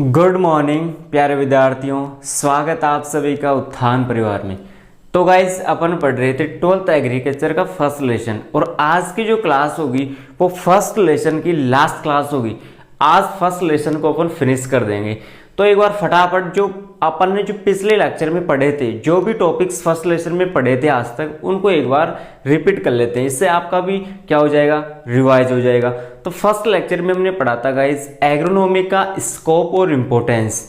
Good morning प्यारे विद्यार्थियों, स्वागत आप सभी का उत्थान परिवार में। तो गाइज अपन पढ़ रहे थे 12th एग्रीकल्चर का फर्स्ट लेसन और आज की जो क्लास होगी वो फर्स्ट लेसन की लास्ट क्लास होगी। आज फर्स्ट लेसन को अपन फिनिश कर देंगे। तो एक बार फटाफट जो अपन ने जो पिछले लेक्चर में पढ़े थे, जो भी टॉपिक्स फर्स्ट लेसन में पढ़े थे आज तक, उनको एक बार रिपीट कर लेते हैं। इससे आपका भी क्या हो जाएगा, रिवाइज हो जाएगा। तो फर्स्ट लेक्चर में हमने पढ़ा था गाइस एग्रोनॉमी का स्कोप और इम्पोर्टेंस,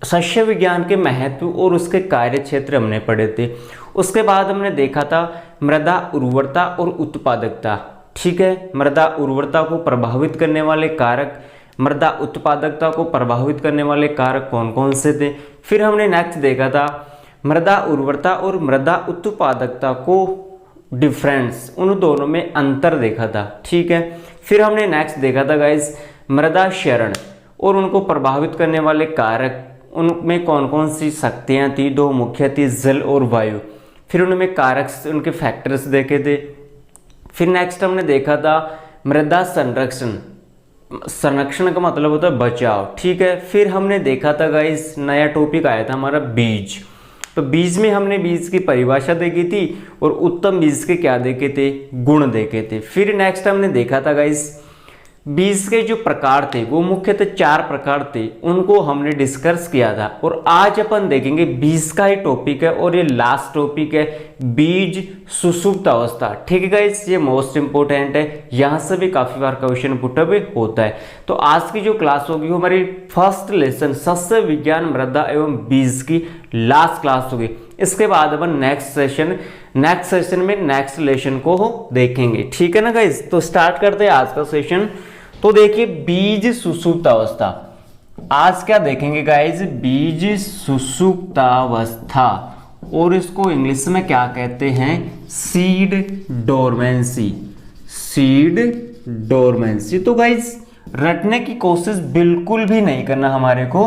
शस्य विज्ञान के महत्व और उसके कार्य क्षेत्र हमने पढ़े थे। उसके बाद हमने देखा था मृदा उर्वरता और उत्पादकता। ठीक है, मृदा उर्वरता को प्रभावित करने वाले कारक, मृदा उत्पादकता को प्रभावित करने वाले कारक कौन कौन से थे। फिर हमने नेक्स्ट देखा था मृदा उर्वरता और मृदा उत्पादकता को डिफरेंस, उन दोनों में अंतर देखा था। ठीक है, फिर हमने नेक्स्ट देखा था गाइस मृदा क्षरण और उनको प्रभावित करने वाले कारक, उनमें कौन कौन सी शक्तियाँ थी, दो मुख्य थी, जल और वायु। फिर उनमें कारक, उनके फैक्टर्स देखे थे। फिर नेक्स्ट हमने देखा था मृदा संरक्षण, संरक्षण का मतलब होता है बचाव। ठीक है, फिर हमने देखा था गाइस नया टॉपिक आया था हमारा बीज। तो बीज में हमने बीज की परिभाषा देखी थी और उत्तम बीज के क्या देखे थे, गुण देखे थे। फिर नेक्स्ट हमने देखा था गाइस बीज के जो प्रकार थे वो मुख्यतः 4 प्रकार थे, उनको हमने डिस्कस किया था। और आज अपन देखेंगे बीज का ही टॉपिक है और ये लास्ट टॉपिक है, बीज सुषुप्त अवस्था। ठीक है गाइस, ये मोस्ट इंपोर्टेंट है, यहाँ से भी काफी बार क्वेश्चन पुटअप होता है। तो आज की जो क्लास होगी वो हमारी फर्स्ट लेसन सस्य विज्ञान मृदा एवं बीज की लास्ट क्लास होगी। इसके बाद अपन नेक्स्ट सेशन में नेक्स्ट लेसन को देखेंगे। ठीक है ना गाइस, तो स्टार्ट करते हैं आज का सेशन। तो देखिए बीज सुषुप्त अवस्था, आज क्या देखेंगे गाइस, बीज सुषुप्तावस्था, और इसको इंग्लिश में क्या कहते हैं, सीड डोरमेंसी। Seed dormancy. तो गाइस रटने की कोशिश बिल्कुल भी नहीं करना, हमारे को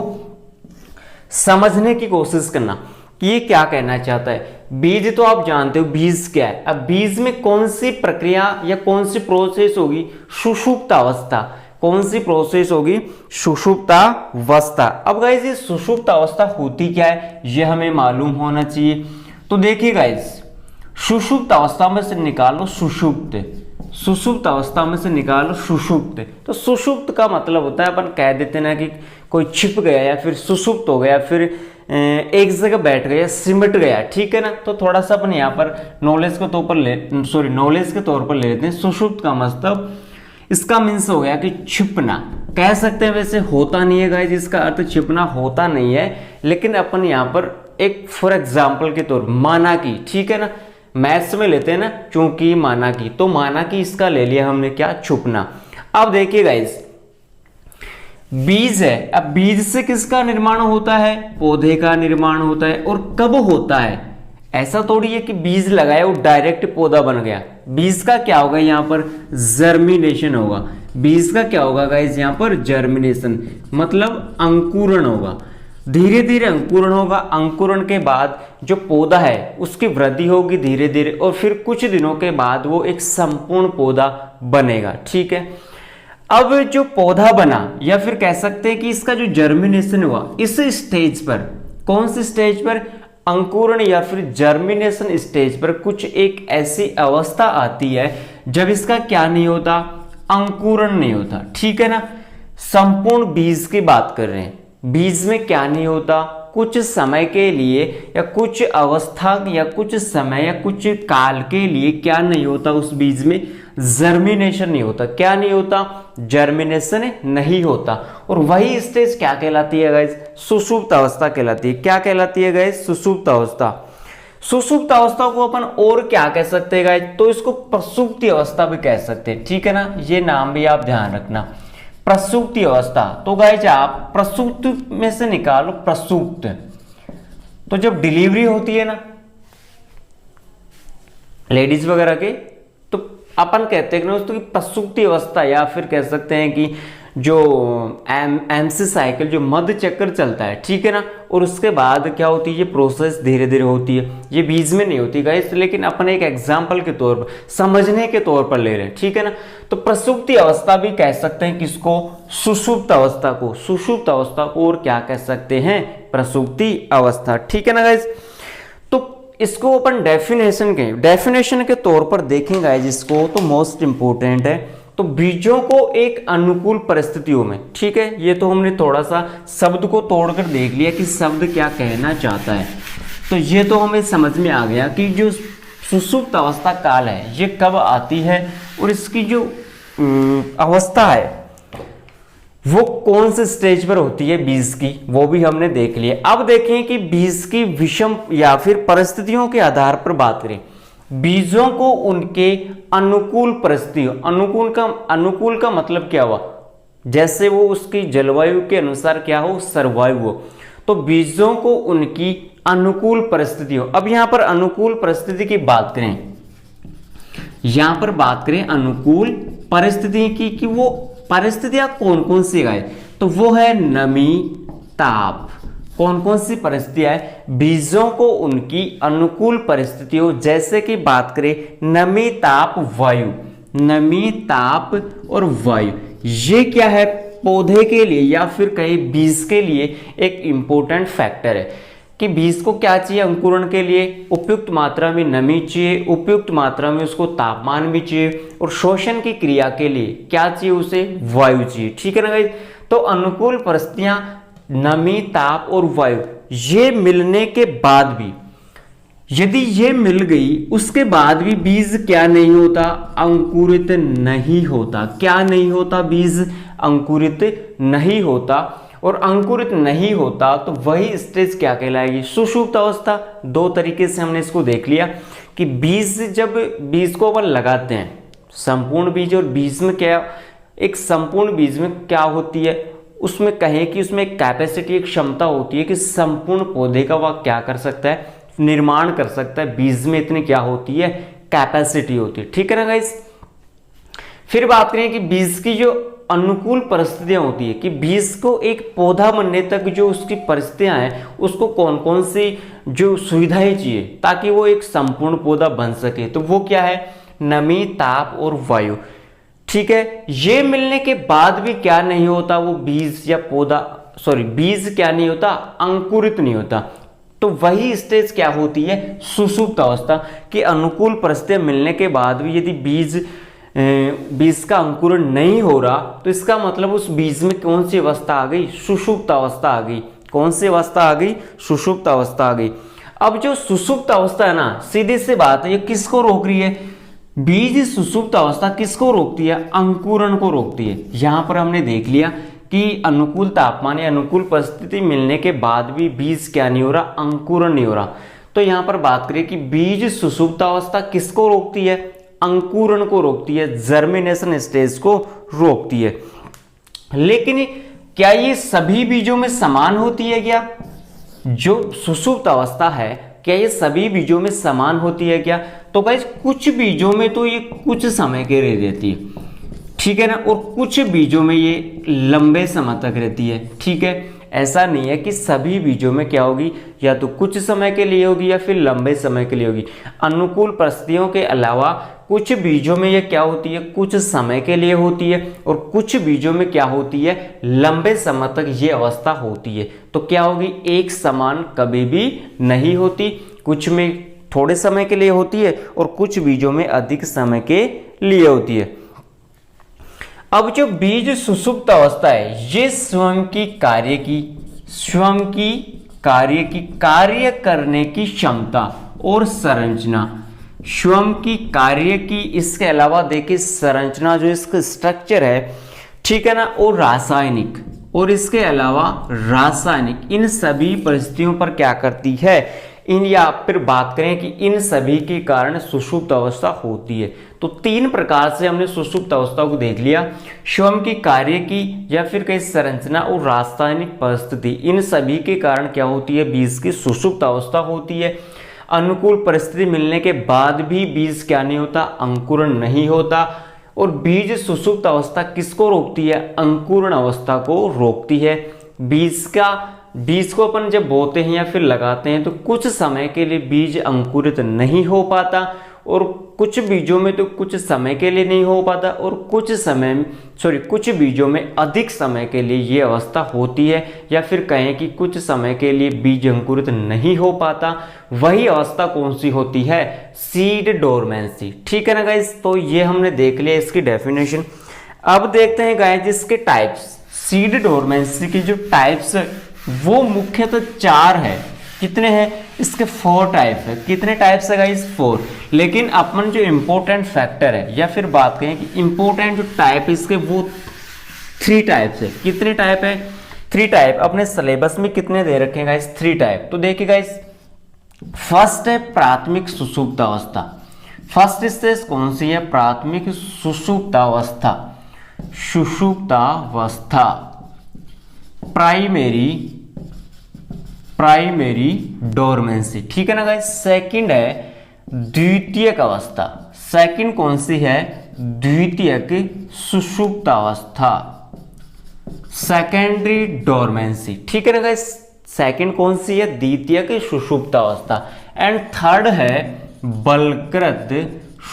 समझने की कोशिश करना कि ये क्या कहना चाहता है। बीज तो आप जानते हो बीज क्या है। अब बीज में कौन सी प्रक्रिया या कौन सी प्रोसेस होगी, सुषुप्तावस्था। कौन सी प्रोसेस होगी, सुषुप्तावस्था। अब गाइस ये सुषुप्तावस्था होती क्या है, ये हमें मालूम होना चाहिए। तो देखिए गाइस सुषुप्त अवस्था में से निकालो सुषुप्त, सुषुप्त अवस्था में से निकालो सुषुप्त। तो सुषुप्त का मतलब होता है, अपन कह देते ना कि कोई छिप गया या फिर सुषुप्त हो गया, फिर एक जगह बैठ गया, सिमट गया। ठीक है ना, तो थोड़ा सा अपन यहाँ पर नॉलेज के तौर पर ले लेते हैं। सुषुप्त का मतलब इसका मीन्स हो गया कि छिपना, कह सकते हैं। वैसे होता नहीं है गाइस, इसका अर्थ छिपना होता नहीं है, लेकिन अपन यहाँ पर एक फॉर एग्जाम्पल के तौर माना कि, ठीक है ना, मैथ्स में लेते हैं ना चूंकि माना कि, तो माना कि इसका ले लिया हमने क्या, छुपना। अब देखिए गाइस बीज है, अब बीज से किसका निर्माण होता है, पौधे का निर्माण होता है। और कब होता है, ऐसा थोड़ी है कि बीज लगाया और डायरेक्ट पौधा बन गया। बीज का क्या होगा यहाँ पर, जर्मिनेशन होगा। बीज का क्या होगा गाइस यहाँ पर, जर्मिनेशन मतलब अंकुरण होगा। धीरे धीरे अंकुरण होगा, अंकुरण के बाद जो पौधा है उसकी वृद्धि होगी धीरे धीरे, और फिर कुछ दिनों के बाद वो एक संपूर्ण पौधा बनेगा। ठीक है, अब जो पौधा बना, या फिर कह सकते हैं कि इसका जो जर्मिनेशन हुआ, इस स्टेज पर, कौन सी स्टेज पर, अंकुरण या फिर जर्मिनेशन स्टेज पर कुछ एक ऐसी अवस्था आती है जब इसका क्या नहीं होता, अंकुरण नहीं होता। ठीक है ना, संपूर्ण बीज की बात कर रहे हैं। बीज में क्या नहीं होता, कुछ समय के लिए या कुछ अवस्था या कुछ समय या कुछ काल के लिए क्या नहीं होता, उस बीज में जर्मिनेशन नहीं होता। क्या नहीं होता, जर्मिनेशन नहीं होता। और वही स्टेज क्या कहलाती है गाइस, सुषुप्त अवस्था कहलाती है। क्या कहलाती है गाइस, सुषुप्त अवस्था। सुषुप्त अवस्था को अपन और क्या कह सकते हैं गाइस, तो इसको प्रसुप्ति अवस्था भी कह सकते हैं। ठीक है ना, ये नाम भी आप ध्यान रखना, प्रसुप्ति अवस्था। तो गाइस आप प्रसुप्त में से निकालो प्रसुप्त, तो जब डिलीवरी होती है ना लेडीज वगैरह के, तो अपन कहते हैं कि प्रसुप्ति अवस्था, या फिर कह सकते हैं कि जो एमसी साइकिल जो मध्य चक्र चलता है, ठीक है ना, और उसके बाद क्या होती है, ये प्रोसेस धीरे धीरे होती है, ये बीज में नहीं होती गाइस, लेकिन अपन एक एग्जाम्पल के तौर पर, समझने के तौर पर ले रहे हैं, ठीक है ना। तो प्रसुप्ति अवस्था भी कह सकते हैं किसको, सुषुप्त अवस्था को, सुषुप्त अवस्था को, और क्या कह सकते हैं, प्रसुप्ति अवस्था, ठीक है ना गाइस। तो इसको अपन डेफिनेशन के तौर पर देखेंगे जिसको, तो मोस्ट इंपोर्टेंट है। तो बीजों को एक अनुकूल परिस्थितियों में, ठीक है, ये तो हमने थोड़ा सा शब्द को तोड़कर देख लिया कि शब्द क्या कहना चाहता है। तो ये तो हमें समझ में आ गया कि जो सुषुप्त अवस्था काल है ये कब आती है, और इसकी जो अवस्था है वो कौन से स्टेज पर होती है बीज की, वो भी हमने देख लिया। अब देखें कि बीज की विषम या फिर परिस्थितियों के आधार पर बात करें, बीजों को उनके अनुकूल परिस्थितियों, अनुकूल का मतलब क्या हुआ, जैसे वो उसकी जलवायु के अनुसार क्या हो, सर्वाइव हो, तो बीजों को उनकी अनुकूल परिस्थितियों। अब यहां पर अनुकूल परिस्थिति की बात करें, यहां पर बात करें अनुकूल परिस्थिति की, कि वो परिस्थितियां कौन कौन सी है, तो वो है नमी, ताप। कौन कौन सी परिस्थितियां है, बीजों को उनकी अनुकूल परिस्थितियों, जैसे कि बात करें नमी, ताप, वायु, नमी, ताप और वायु, ये क्या है पौधे के लिए या फिर कहीं बीज के लिए एक इंपॉर्टेंट फैक्टर है कि बीज को क्या चाहिए अंकुरण के लिए, उपयुक्त मात्रा में नमी चाहिए, उपयुक्त मात्रा में उसको तापमान भी चाहिए, और शोषण की क्रिया के लिए क्या चाहिए उसे, वायु चाहिए, ठीक है ना गाइस। तो अनुकूल परिस्थितियां नमी, ताप और वायु, ये मिलने के बाद भी, यदि ये मिल गई उसके बाद भी बीज क्या नहीं होता, अंकुरित नहीं होता। क्या नहीं होता, बीज अंकुरित नहीं होता, और अंकुरित नहीं होता तो वही स्टेज क्या कहलाएगी, सुषुप्त अवस्था। दो तरीके से हमने इसको देख लिया कि जब बीज को अपन लगाते हैं, संपूर्ण बीज और बीज में क्या, एक संपूर्ण बीज में क्या होती है, उसमें कहें कि उसमें एक कैपेसिटी, एक क्षमता होती है कि संपूर्ण पौधे का वह क्या कर सकता है, निर्माण कर सकता है। बीज में इतनी क्या होती है, कैपेसिटी होती है, ठीक है ना गाइस। फिर बात करें कि बीज की जो अनुकूल परिस्थितियां होती है, कि बीज को एक पौधा बनने तक जो उसकी परिस्थितियां हैं, उसको कौन कौन सी जो सुविधाएं चाहिए ताकि वो एक संपूर्ण पौधा बन सके, तो वो क्या है, नमी, ताप और वायु, ठीक है। ये मिलने के बाद भी क्या नहीं होता, वो बीज या पौधा, बीज क्या नहीं होता, अंकुरित नहीं होता। तो वही स्टेज क्या होती है, सुषुप्त अवस्था, कि अनुकूल परिस्थितियां मिलने के बाद भी यदि बीज का अंकुरण नहीं हो रहा, तो इसका मतलब उस बीज में कौन सी अवस्था आ गई, सुषुप्त अवस्था आ गई। कौन सी अवस्था आ गई, सुषुप्त अवस्था आ गई। अब जो सुषुप्त अवस्था है ना, सीधी सी बात है, ये किसको रोक रही है, बीज सुषुप्त अवस्था किसको रोकती है, अंकुरण को रोकती है। यहां पर हमने देख लिया कि अनुकूल तापमान या अनुकूल परिस्थिति मिलने के बाद भी बीज क्या नहीं हो रहा, अंकुरण नहीं हो रहा। तो यहां पर बात करें कि बीज सुषुप्त अवस्था किसको रोकती है, अंकुरण को रोकती है, जर्मिनेशन स्टेज को रोकती है। लेकिन क्या ये सभी बीजों में समान होती है क्या, जो सुषुप्त अवस्था है क्या ये सभी बीजों में समान होती है क्या, तो गाइस कुछ बीजों में तो ये कुछ समय के लिए रहती है, ठीक है ना, और कुछ बीजों में ये लंबे समय तक रहती है, ठीक है। ऐसा नहीं है कि सभी बीजों में क्या होगी, या तो कुछ समय के लिए होगी या फिर लंबे समय के लिए होगी। अनुकूल परिस्थितियों के अलावा कुछ बीजों में ये क्या होती है, कुछ समय के लिए होती है, और कुछ बीजों में क्या होती है, लंबे समय तक ये अवस्था होती है। तो क्या होगी, एक समान कभी भी नहीं होती, कुछ में थोड़े समय के लिए होती है और कुछ बीजों में अधिक समय के लिए होती है। अब जो बीज सुषुप्त अवस्था है, ये स्वयं की कार्य करने की क्षमता और संरचना, स्वयं की कार्य की, इसके अलावा देखिए संरचना जो इसका स्ट्रक्चर है, ठीक है ना, और रासायनिक, और इसके अलावा रासायनिक, इन सभी परिस्थितियों पर क्या करती है, या फिर बात करें कि इन सभी के कारण सुषुप्त अवस्था होती है। तो तीन प्रकार से हमने सुषुप्त अवस्था को देख लिया, स्वयं की कार्य की, या फिर कहीं संरचना और रासायनिक परिस्थिति, इन सभी के कारण क्या होती है, बीज की सुषुप्त अवस्था होती है। अनुकूल परिस्थिति मिलने के बाद भी बीज क्या नहीं होता, अंकुरण नहीं होता, और बीज सुषुप्त अवस्था किसको रोकती है? अंकुरण अवस्था को रोकती है। बीज को अपन जब बोते हैं या फिर लगाते हैं तो कुछ समय के लिए बीज अंकुरित नहीं हो पाता, और कुछ बीजों में तो कुछ समय के लिए नहीं हो पाता, और कुछ बीजों में अधिक समय के लिए ये अवस्था होती है, या फिर कहें कि कुछ समय के लिए बीज अंकुरित नहीं हो पाता। वही अवस्था कौन सी होती है? Seed dormancy. ठीक है ना गाइस, तो ये हमने देख लिया इसकी डेफिनेशन। अब देखते हैं गाइस इसके टाइप्स। सीड डोरमेंसी की जो टाइप्स वो मुख्यतः 4 है। कितने हैं? इसके 4 टाइप है। कितने टाइप्स है गाइस? 4। लेकिन अपन जो इंपॉर्टेंट फैक्टर है या फिर बात करें कि इंपॉर्टेंट जो टाइप इसके वो 3 टाइप्स है। कितने टाइप है? 3 टाइप। अपने सिलेबस में कितने दे रखे हैं गाइस? 3 टाइप। तो देखिए गाइस, फर्स्ट है प्राथमिक सुषुप्त अवस्था। फर्स्ट स्टेज कौन सी है? प्राथमिक सुषुप्त अवस्था। सुषुप्तावस्था, प्राइमरी डोरमेंसी। ठीक है ना गाइस। सेकंड है द्वितीयक अवस्था। सेकंड कौन सी है? द्वितीयक सुषुप्त अवस्था, सेकेंडरी डोरमेंसी। ठीक है ना गाइस। सेकंड कौन सी है? द्वितीयक सुषुप्त अवस्था। एंड थर्ड है बलकृत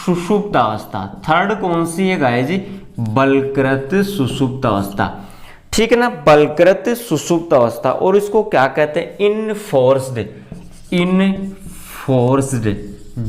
सुषुप्त अवस्था। थर्ड कौन सी है गाइस? बलकृत सुषुप्त अवस्था। ठीक है ना, बलकृत सुषुप्त अवस्था। और इसको क्या कहते हैं? Enforced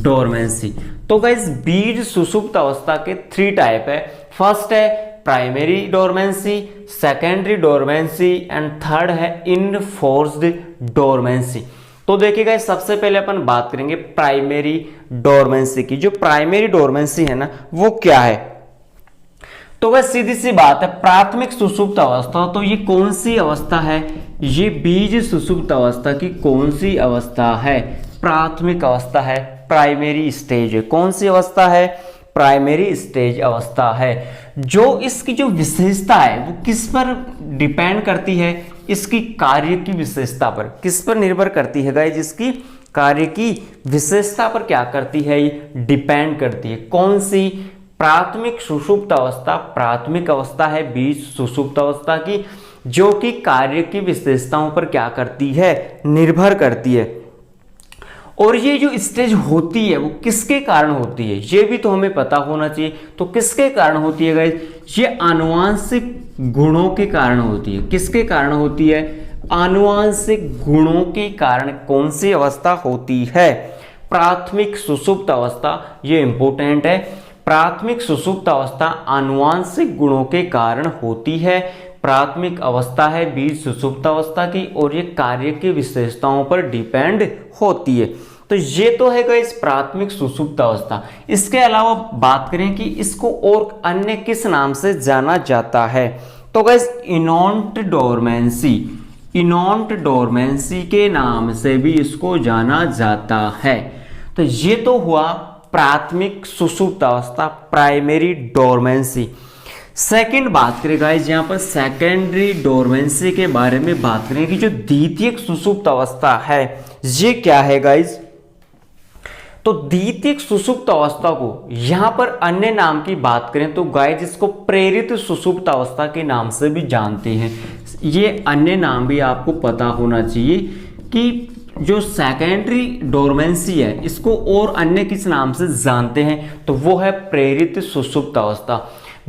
dormancy. तो गाइस बीज सुषुप्त अवस्था के 3 टाइप है। फर्स्ट है primary dormancy, secondary dormancy and third है इनफोर्स्ड डोरमेंसी। तो देखिए गाइस, सबसे पहले अपन बात करेंगे प्राइमरी डोरमेंसी की। जो प्राइमरी डोरमेंसी है ना वो क्या है? तो वह सीधी सी बात है, प्राथमिक सुषुप्त अवस्था। तो ये कौन सी अवस्था है? ये बीज सुषुप्त अवस्था की कौन सी अवस्था है? प्राथमिक अवस्था है, प्राइमरी स्टेज है। कौन सी अवस्था है? प्राइमरी स्टेज अवस्था है। जो इसकी जो विशेषता है वो किस पर डिपेंड करती है? इसकी कार्य की विशेषता पर। किस पर निर्भर करती है गाइस? इसकी कार्य की विशेषता पर क्या करती है? ये डिपेंड करती है। कौन सी? प्राथमिक सुषुप्त अवस्था प्राथमिक अवस्था है बीज सुषुप्त अवस्था की, जो कि कार्य की विशेषताओं पर क्या करती है? निर्भर करती है। और ये जो स्टेज होती है वो किसके कारण होती है? ये भी तो हमें पता होना चाहिए। तो किसके कारण होती है गाइस? ये आनुवांशिक गुणों के कारण होती है। किसके कारण होती है? आनुवांशिक गुणों के कारण कौन सी अवस्था होती है? प्राथमिक सुषुप्त अवस्था। ये इंपॉर्टेंट है। प्राथमिक सुषुप्त अवस्था आनुवांशिक गुणों के कारण होती है। प्राथमिक अवस्था है बीज सुषुप्त अवस्था की, और ये कार्य की विशेषताओं पर डिपेंड होती है। तो ये तो है गाइस प्राथमिक सुषुप्त अवस्था। इसके अलावा बात करें कि इसको और अन्य किस नाम से जाना जाता है? तो गाइस इनॉन्ट डोरमेंसी के नाम से भी इसको जाना जाता है। तो ये तो हुआ प्राथमिक सुषुप्त अवस्था, प्राइमरी डोरमेंसी। सेकंड बात करें गाइस, यहाँ पर सेकेंडरी डोरमेंसी के बारे में बात करें कि जो द्वितीयक सुषुप्त अवस्था है ये क्या है गाइस? तो द्वितीयक सुषुप्त अवस्था को यहाँ पर अन्य नाम की बात करें तो गाइस इसको प्रेरित सुषुप्त अवस्था के नाम से भी जानते हैं। ये अन्य नाम भी आपको पता होना चाहिए कि जो सेकेंडरी डोरमेंसी है इसको और अन्य किस नाम से जानते हैं? तो वो है प्रेरित सुषुप्त अवस्था।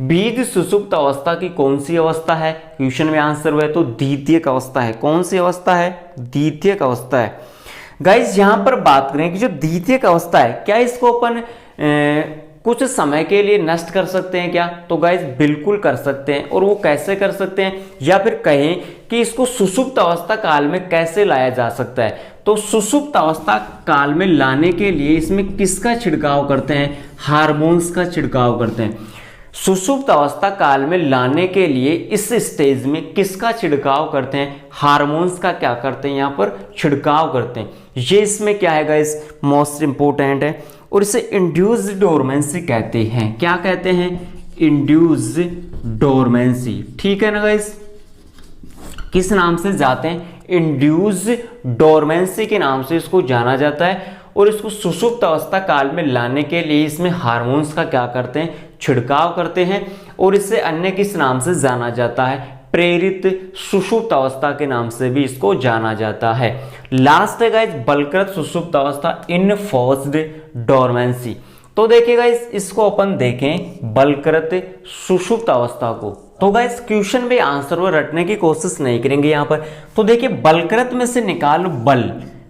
बीज सुषुप्त अवस्था की कौन सी अवस्था है? क्वेश्चन में आंसर हुआ है तो द्वितीयक अवस्था है। कौन सी अवस्था है? द्वितीयक अवस्था है। गाइस यहाँ पर बात करें कि जो द्वितीयक अवस्था है क्या इसको अपन कुछ समय के लिए नष्ट कर सकते हैं क्या? तो गाइस बिल्कुल कर सकते हैं। और वो कैसे कर सकते हैं, या फिर कहें कि इसको सुषुप्त अवस्था काल में कैसे लाया जा सकता है? तो सुषुप्त अवस्था काल में लाने के लिए इसमें किसका छिड़काव करते हैं? हार्मोन्स का छिड़काव करते हैं। सुषुप्त अवस्था काल में लाने के लिए इस स्टेज में किसका छिड़काव करते हैं? हार्मोन्स का क्या करते हैं? यहाँ पर छिड़काव करते हैं। ये इसमें क्या है गाइस? मोस्ट इंपोर्टेंट है। और इसे इंड्यूस्ड डोरमेंसी कहते हैं। क्या कहते हैं? Induced dormancy. ठीक है ना गाइस? किस नाम से जाते हैं? इंड्यूस्ड डोरमेंसी के नाम से इसको जाना जाता है। और इसको सुषुप्त अवस्था काल में लाने के लिए इसमें हार्मोन्स का क्या करते हैं? छिड़काव करते हैं और इसे अन्य किस नाम से जाना जाता है, प्रेरित सुषुप्त अवस्था के नाम से भी इसको जाना जाता है। लास्ट है गाइस बलकृत सुषुप्त अवस्था, इनफोर्स्ड डोरमेंसी। तो देखिए गाइस इसको अपन देखें बलकृत सुषुप्त अवस्था को। तो गाइस क्वेश्चन में आंसर वो रटने की कोशिश नहीं करेंगे यहाँ पर। तो देखिए बलकृत में से निकालो बल,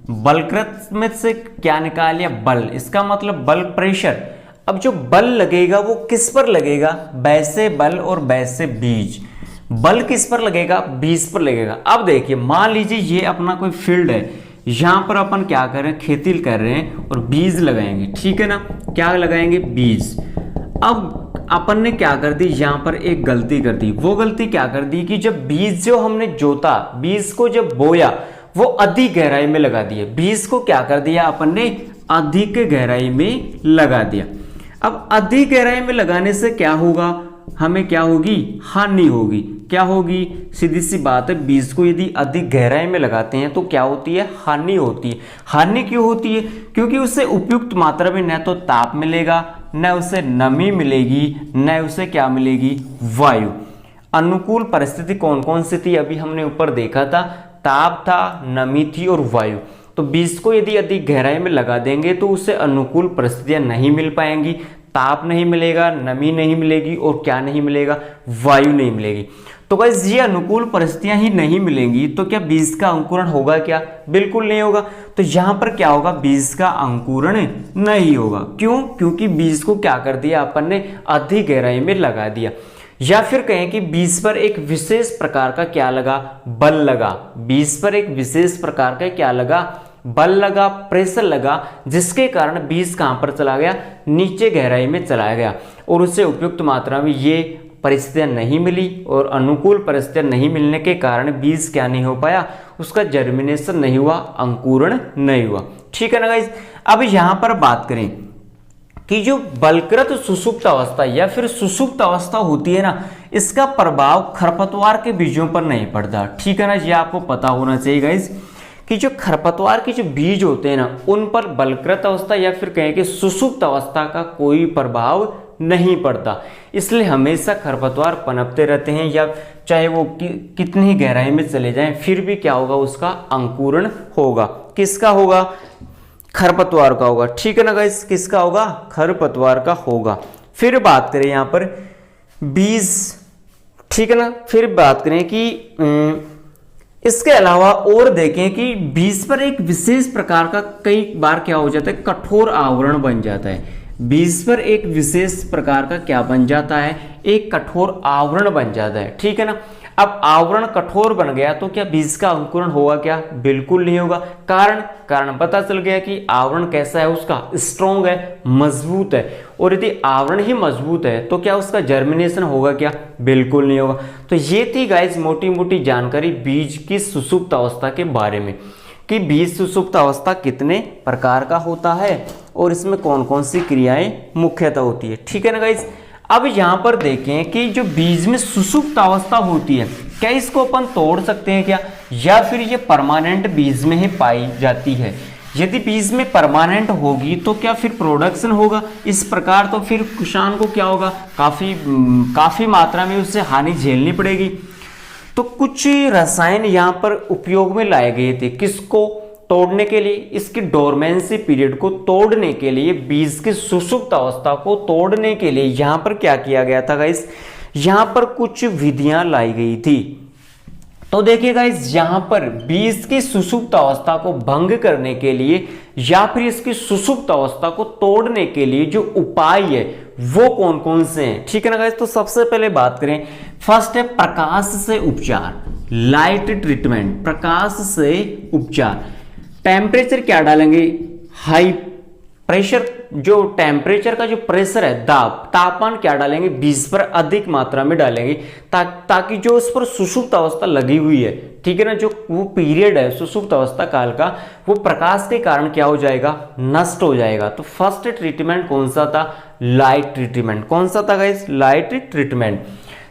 बलकृत में से क्या निकाल लिया, बल, इसका मतलब बल प्रेशर। अब जो बल लगेगा वो किस पर लगेगा, वैसे बल और वैसे बीज। बल किस पर लगेगा, बीज पर लगेगा। अब देखिए मान लीजिए ये अपना कोई फील्ड है, यहां पर अपन क्या कर रहे हैं, खेती कर रहे हैं और बीज लगाएंगे, ठीक है ना, क्या लगाएंगे, बीज। अब अपन ने क्या कर दी, यहां पर एक गलती कर दी। वो गलती क्या कर दी कि जब बीज जो हमने जोता, बीज को जब बोया वो अधिक गहराई में लगा दिया, बीज को क्या कर दिया अपन ने, अधिक गहराई में लगा दिया। अब अधिक गहराई में लगाने से क्या होगा, हमें क्या होगी, हानि होगी। क्या होगी, सीधी सी बात है, बीज को यदि अधिक गहराई में लगाते हैं तो क्या होती है, हानि होती है। हानि क्यों होती है, क्योंकि उसे उपयुक्त मात्रा में न तो ताप मिलेगा, न उसे नमी मिलेगी, न उसे क्या मिलेगी, वायु। अनुकूल परिस्थिति कौन कौन सी थी, अभी हमने ऊपर देखा था, ताप था, नमी थी और वायु। तो बीज को यदि अधिक गहराई में लगा देंगे तो उसे अनुकूल परिस्थितियां नहीं मिल पाएंगी, ताप नहीं मिलेगा, नमी नहीं मिलेगी और क्या नहीं मिलेगा, वायु नहीं मिलेगी। तो गाइस ये अनुकूल परिस्थितियां ही नहीं मिलेंगी तो क्या बीज का अंकुरण होगा क्या, बिल्कुल नहीं होगा। तो यहां पर क्या होगा, बीज का अंकुरण नहीं होगा। क्यों, क्योंकि बीज को क्या कर दिया अपन ने, अधिक गहराई में लगा दिया। या फिर कहें कि बीज पर एक विशेष प्रकार का क्या लगा, बल लगा। बीज पर एक विशेष प्रकार का क्या लगा, बल लगा, प्रेशर लगा, जिसके कारण बीज कहां पर चला गया, नीचे गहराई में चला गया और उसे उपयुक्त मात्रा में ये परिस्थितियां नहीं मिली और अनुकूल परिस्थितियां नहीं मिलने के कारण बीज क्या नहीं हो पाया, उसका जर्मिनेशन नहीं हुआ, अंकुरण नहीं हुआ। ठीक है ना गाइस। अब यहां पर बात करें कि जो बलकृत सुषुप्त अवस्था या फिर सुषुप्त अवस्था होती है ना, इसका प्रभाव खरपतवार के बीजों पर नहीं पड़ता। ठीक है ना, ये आपको पता होना चाहिए गाइस कि जो खरपतवार के जो बीज होते हैं ना, उन पर बलकृत अवस्था या फिर कहें कि सुषुप्त अवस्था का कोई प्रभाव नहीं पड़ता। इसलिए हमेशा खरपतवार पनपते रहते हैं, या चाहे वो कितनी गहराई में चले जाएं, फिर भी क्या होगा, उसका अंकुरण होगा। किसका होगा, खरपतवार का होगा। ठीक है ना गाइस, किसका होगा, खरपतवार का होगा। फिर बात करें यहाँ पर बीज, ठीक है ना, फिर बात करें कि इसके अलावा और देखें कि बीज पर एक विशेष प्रकार का कई बार क्या हो जाता है, कठोर आवरण बन जाता है। बीज पर एक विशेष प्रकार का क्या बन जाता है, एक कठोर आवरण बन जाता है। ठीक है ना। अब आवरण कठोर बन गया तो क्या बीज का अंकुरण होगा क्या, बिल्कुल नहीं होगा। कारण पता चल गया कि आवरण कैसा है, उसका स्ट्रॉन्ग है, मजबूत है। और यदि आवरण ही मजबूत है तो क्या उसका जर्मिनेशन होगा क्या, बिल्कुल नहीं होगा। तो ये थी गाइस मोटी मोटी जानकारी बीज की सुषुप्त अवस्था के बारे में, कि बीज सुषुप्त अवस्था कितने प्रकार का होता है और इसमें कौन कौन सी क्रियाएं मुख्यतः होती है। ठीक है ना गाइस। अब यहां पर देखें कि जो बीज में सुषुप्त अवस्था होती है, क्या इसको अपन तोड़ सकते हैं क्या, या फिर ये परमानेंट बीज में ही पाई जाती है। यदि बीज में परमानेंट होगी तो क्या फिर प्रोडक्शन होगा, इस प्रकार तो फिर किसान को क्या होगा, काफी मात्रा में उससे हानि झेलनी पड़ेगी। तो कुछ रसायन यहाँ पर उपयोग में लाए गए थे, किसको तोड़ने के लिए, इसकी डोरमेंसी पीरियड को तोड़ने के लिए, बीज की सुषुप्त अवस्था को तोड़ने के लिए यहाँ पर क्या किया गया था गाइस, यहाँ पर कुछ विधियां लाई गई थी। तो देखिए गाइस, यहाँ पर बीज की सुषुप्त अवस्था को भंग करने के लिए या फिर इसकी सुषुप्त अवस्था को तोड़ने के लिए जो उपाय है वो कौन कौन से हैं। ठीक है ना गाइस। तो सबसे पहले बात करें, फर्स्ट है प्रकाश से उपचार, लाइट ट्रीटमेंट, प्रकाश से उपचार। टेम्परेचर क्या डालेंगे, हाई प्रेशर, जो टेम्परेचर का जो प्रेशर है, तापमान क्या डालेंगे, बीज पर अधिक मात्रा में डालेंगे ताकि जो उस पर सुषुप्त अवस्था लगी हुई है, ठीक है ना, जो वो पीरियड है सुषुप्त अवस्था काल का, वो प्रकाश के कारण क्या हो जाएगा, नष्ट हो जाएगा। तो फर्स्ट ट्रीटमेंट कौन सा था, लाइट ट्रीटमेंट। कौन सा था गाइस, लाइट ट्रीटमेंट।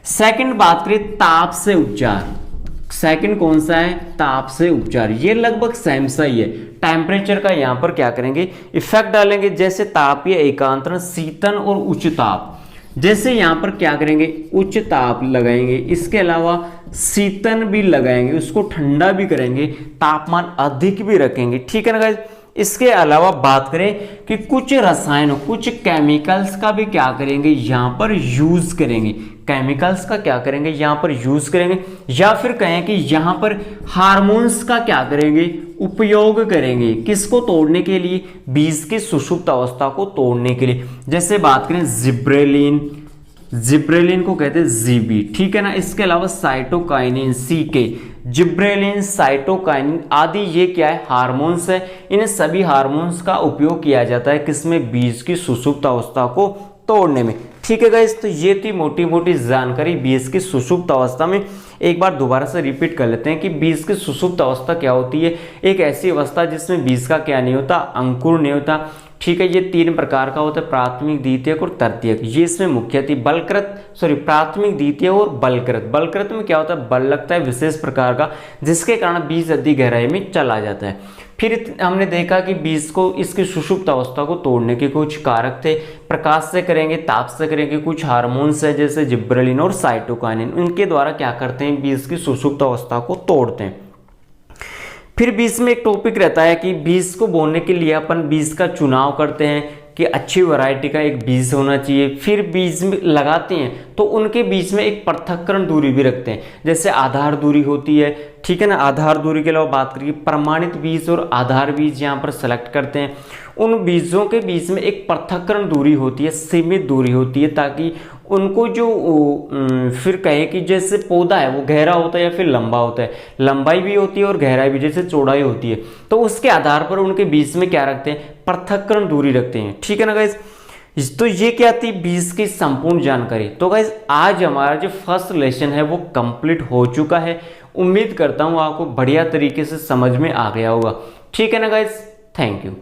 सेकंड बात करें ताप से उपचार, सेकंड कौन सा है, ताप से उपचार। ये लगभग सेम सा ही है। टेम्परेचर का यहां पर क्या करेंगे, इफेक्ट डालेंगे, जैसे तापीय एकांतरण, शीतन और उच्च ताप। जैसे यहाँ पर क्या करेंगे, उच्च ताप लगाएंगे, इसके अलावा शीतन भी लगाएंगे, उसको ठंडा भी करेंगे, तापमान अधिक भी रखेंगे, ठीक है ना गाइस। इसके अलावा बात करें कि कुछ रसायनों, कुछ केमिकल्स का भी क्या करेंगे, यहाँ पर यूज करेंगे, केमिकल्स का क्या करेंगे, यहाँ पर यूज करेंगे, या फिर कहें कि यहाँ पर हार्मोन्स का क्या करेंगे, उपयोग करेंगे, किसको तोड़ने के लिए, बीज की सुषुप्त अवस्था को तोड़ने के लिए। जैसे बात करें जिब्रेलिन, जिब्रेलिन को कहते हैं जीबी, ठीक है ना। इसके अलावा साइटोकाइनिन, सीके, जिब्रेलिन, साइटोकाइनिन आदि ये क्या है, हार्मोन्स है। इन सभी हार्मोन्स का उपयोग किया जाता है किसमें, बीज की सुषुप्त अवस्था को तोड़ने में, ठीक है गाइस। तो ये थी मोटी मोटी जानकारी बीज की सुषुप्त अवस्था में। एक बार दोबारा से रिपीट कर लेते हैं कि बीज की सुषुप्त अवस्था क्या होती है। एक ऐसी अवस्था जिसमें बीज का क्या नहीं होता, अंकुर नहीं होता, ठीक है। ये 3 प्रकार का होता है, प्राथमिक, द्वितीयक और तृतीयक। ये इसमें मुख्य थी प्राथमिक, द्वितीय और बलकृत। बलकृत में क्या होता है, बल लगता है विशेष प्रकार का, जिसके कारण बीज अधिक गहराई में चला जाता है। फिर हमने देखा कि बीज को इसकी सुषुप्त अवस्था को तोड़ने के कुछ कारक थे, प्रकाश से करेंगे, ताप से करेंगे, कुछ हार्मोन्स है जैसे जिब्रेलिन और साइटोकाइनिन, उनके द्वारा क्या करते हैं, बीज की सुषुप्त अवस्था को तोड़ते हैं। फिर बीज में एक टॉपिक रहता है कि बीज को बोने के लिए अपन बीज का चुनाव करते हैं कि अच्छी वैरायटी का एक बीज होना चाहिए। फिर बीज में लगाते हैं तो उनके बीच में एक पृथक्करण दूरी भी रखते हैं, जैसे आधार दूरी होती है, ठीक है ना। आधार दूरी के अलावा बात करिए प्रमाणित बीज और आधार बीज यहाँ पर सेलेक्ट करते हैं। उन बीजों के बीच में एक पृथक्करण दूरी होती है, सीमित दूरी होती है, ताकि उनको जो फिर कहे कि जैसे पौधा है वो गहरा होता है या फिर लंबा होता है, लंबाई भी होती है और गहराई भी, जैसे चौड़ाई होती है, तो उसके आधार पर उनके बीच में क्या रखते हैं, पृथक्करण दूरी रखते हैं, ठीक है ना गाइस। तो ये क्या थी बीज की संपूर्ण जानकारी। तो गाइस आज हमारा जो फर्स्ट लेसन है वो कंप्लीट हो चुका है। उम्मीद करता हूँ आपको बढ़िया तरीके से समझ में आ गया होगा, ठीक है ना गाइस। Thank you.